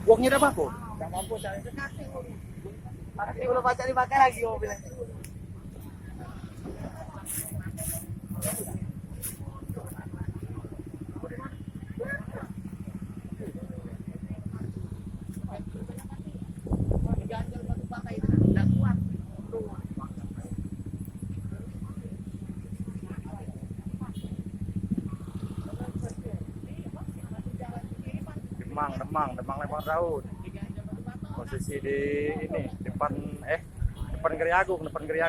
Uangnya udah mampu? Nggak mampu saya kasih. Makasih belum baca dipakai lagi mobilnya. Demang Lembang Daun. Posisi di ini depan Geri Agung. Depan Geri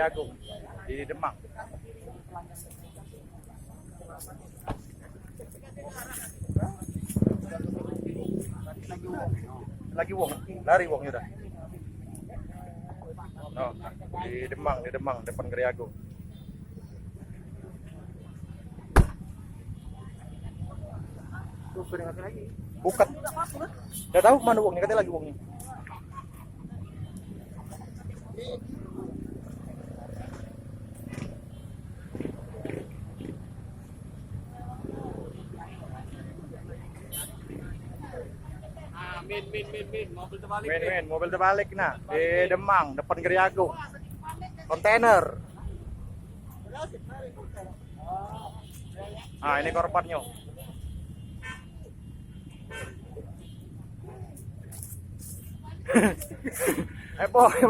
Agung di Demang. Lagi wong, lari wongnya udah. Oh, di Demang depan Geri Agung. Bukan. Udah tahu mana wongnya, katanya lagi wongnya. Mobil terbalik nah di Demang depan Geri Agung. Kontainer. Ah, ini korbannya. Boy,